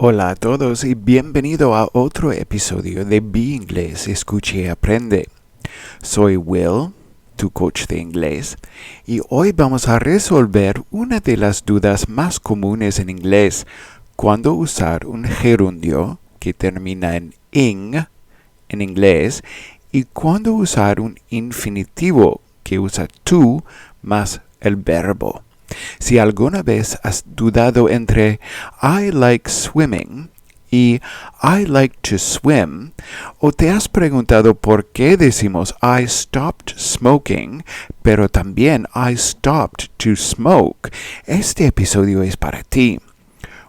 Hola a todos y bienvenido a otro episodio de BE Inglés, Escucha y Aprende. Soy Will, tu coach de inglés, y hoy vamos a resolver una de las dudas más comunes en inglés: cuándo usar un gerundio que termina en ing en inglés y cuándo usar un infinitivo que usa tú más el verbo. Si alguna vez has dudado entre I like swimming y I like to swim, o te has preguntado por qué decimos I stopped smoking, pero también I stopped to smoke, este episodio es para ti.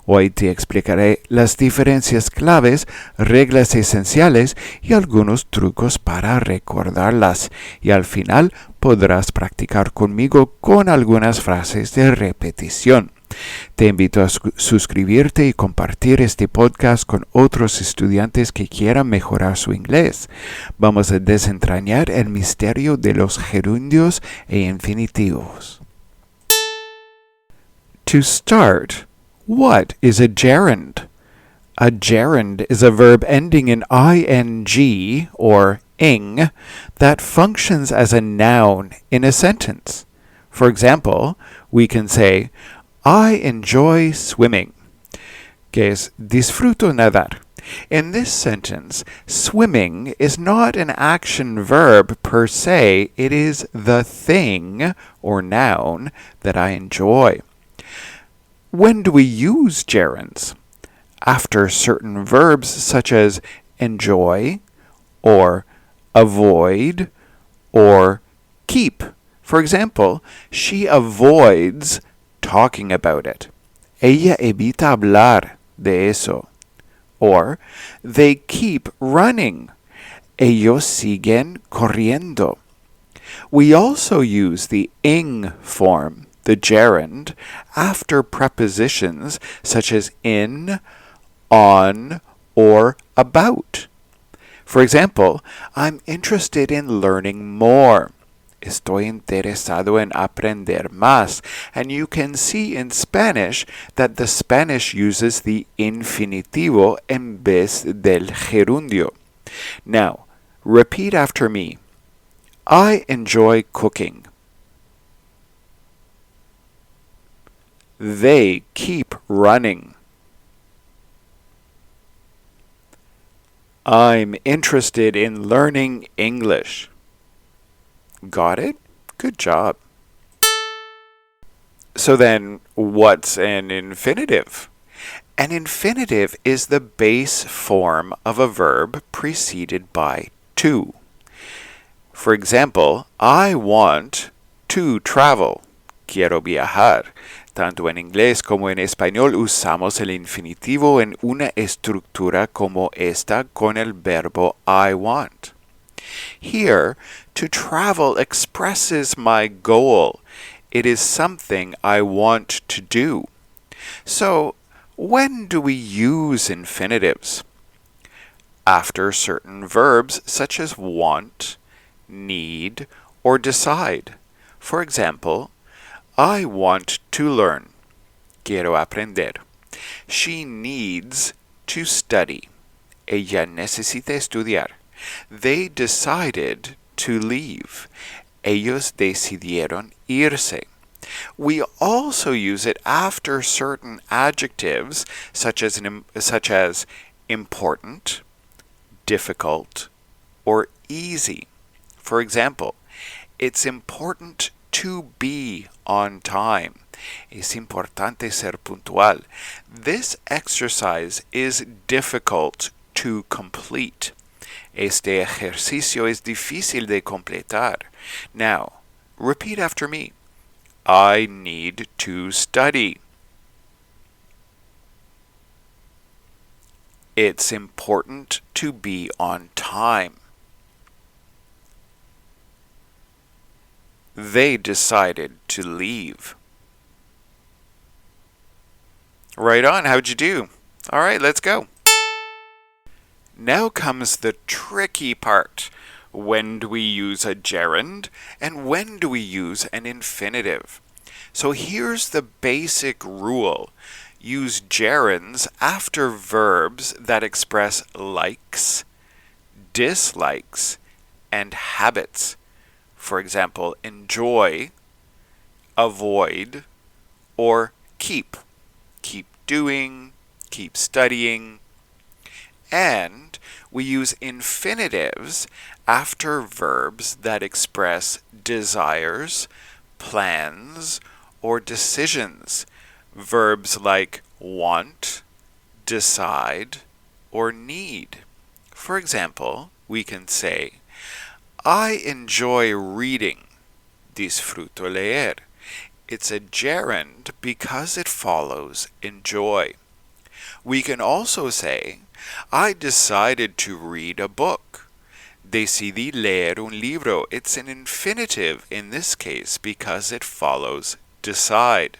Hoy te explicaré las diferencias claves, reglas esenciales y algunos trucos para recordarlas. Y al final podrás practicar conmigo con algunas frases de repetición. Te invito a suscribirte y compartir este podcast con otros estudiantes que quieran mejorar su inglés. Vamos a desentrañar el misterio de los gerundios e infinitivos. To start, what is a gerund? A gerund is a verb ending in ing or ing that functions as a noun in a sentence. For example, we can say, I enjoy swimming, que es disfruto nadar. In this sentence, swimming is not an action verb per se, it is the thing or noun that I enjoy. When do we use gerunds? After certain verbs such as enjoy, or avoid, or keep. For example, she avoids talking about it. Ella evita hablar de eso. Or, they keep running. Ellos siguen corriendo. We also use the ing form, the gerund, after prepositions such as in, on, or about. For example, I'm interested in learning more. Estoy interesado en aprender más. And you can see in Spanish that the Spanish uses the infinitivo en vez del gerundio. Now, repeat after me. I enjoy cooking. They keep running. I'm interested in learning English. Got it? Good job. So then, what's an infinitive? An infinitive is the base form of a verb preceded by to. For example, I want to travel. Quiero viajar. Tanto en inglés como en español usamos el infinitivo en una estructura como esta con el verbo I want. Here, to travel expresses my goal. It is something I want to do. So, when do we use infinitives? After certain verbs such as want, need, or decide. For example, I want to learn. Quiero aprender. She needs to study. Ella necesita estudiar. They decided to leave. Ellos decidieron irse. We also use it after certain adjectives such as important, difficult, or easy. For example, it's important to be on time. Es importante ser puntual. This exercise is difficult to complete. Este ejercicio es difícil de completar. Now, repeat after me. I need to study. It's important to be on time. They decided to leave. Right on, how'd you do? All right, let's go. Now comes the tricky part. When do we use a gerund and when do we use an infinitive? So here's the basic rule. use gerunds after verbs that express likes, dislikes, and habits. For example, enjoy, avoid, or keep. Keep doing, keep studying. And we use infinitives after verbs that express desires, plans, or decisions. Verbs like want, decide, or need. For example, we can say, I enjoy reading. Disfruto leer. It's a gerund because it follows enjoy. We can also say, I decided to read a book. Decidí leer un libro. It's an infinitive in this case because it follows decide.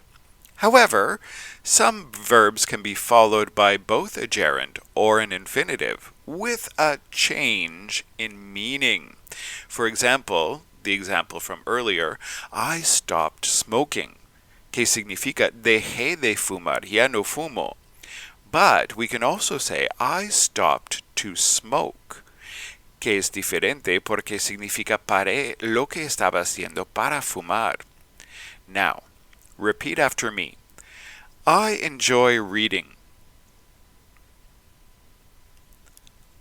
However, some verbs can be followed by both a gerund or an infinitive with a change in meaning. For example, the example from earlier, I stopped smoking, que significa dejé de fumar, ya no fumo. But we can also say, I stopped to smoke, que es diferente porque significa paré lo que estaba haciendo para fumar. Now, repeat after me. I enjoy reading.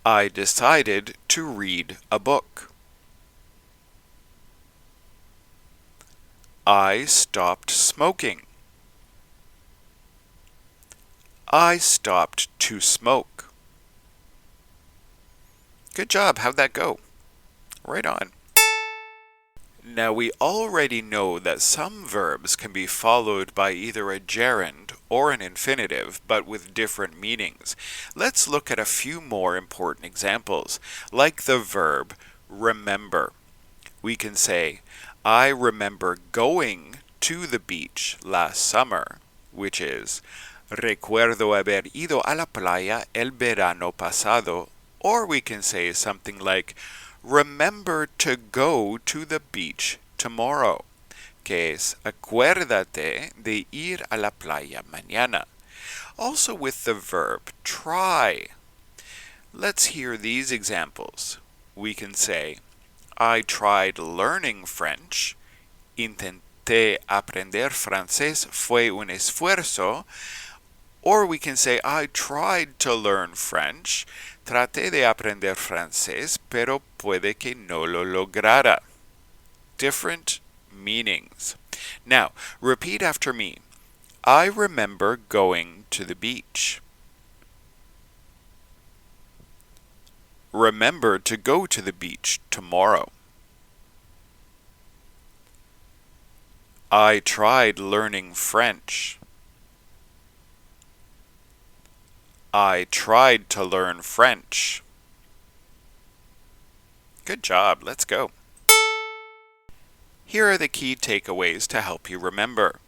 I decided to read a book. I stopped smoking. I stopped to smoke. Good job. How'd that go? Right on. Now we already know that some verbs can be followed by either a gerund or an infinitive, but with different meanings. Let's look at a few more important examples, like the verb remember. We can say, I remember going to the beach last summer, which is, recuerdo haber ido a la playa el verano pasado. Or we can say something like, remember to go to the beach tomorrow, que es, acuérdate de ir a la playa mañana. Also with the verb try. Let's hear these examples. We can say, I tried learning French. Intenté aprender francés. Fue un esfuerzo. Or we can say, I tried to learn French. Traté de aprender francés, pero puede que no lo lograra. Different meanings. Now, repeat after me. I remember going to the beach. Remember to go to the beach tomorrow. I tried learning French. I tried to learn French. Good job. Let's go. Here are the key takeaways to help you remember.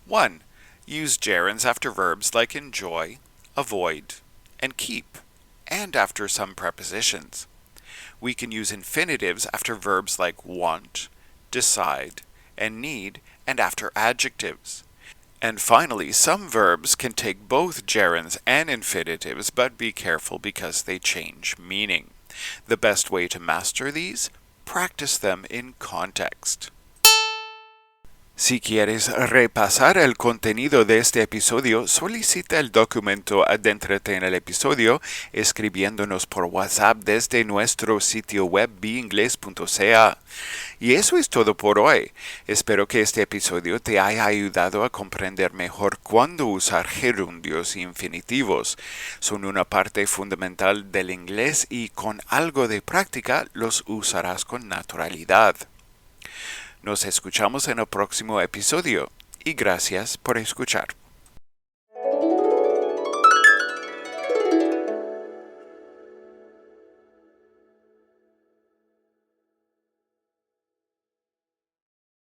1. Use gerunds after verbs like enjoy, avoid, and keep, and after some prepositions. We can use infinitives after verbs like want, decide, and need, and after adjectives. And finally, some verbs can take both gerunds and infinitives, but be careful because they change meaning. The best way to master these? Practice them in context. Si quieres repasar el contenido de este episodio, solicita el documento Adéntrate en el episodio escribiéndonos por WhatsApp desde nuestro sitio web beingles.ca. Y eso es todo por hoy. Espero que este episodio te haya ayudado a comprender mejor cuándo usar gerundios y infinitivos. Son una parte fundamental del inglés y con algo de práctica los usarás con naturalidad. Nos escuchamos en el próximo episodio y gracias por escuchar.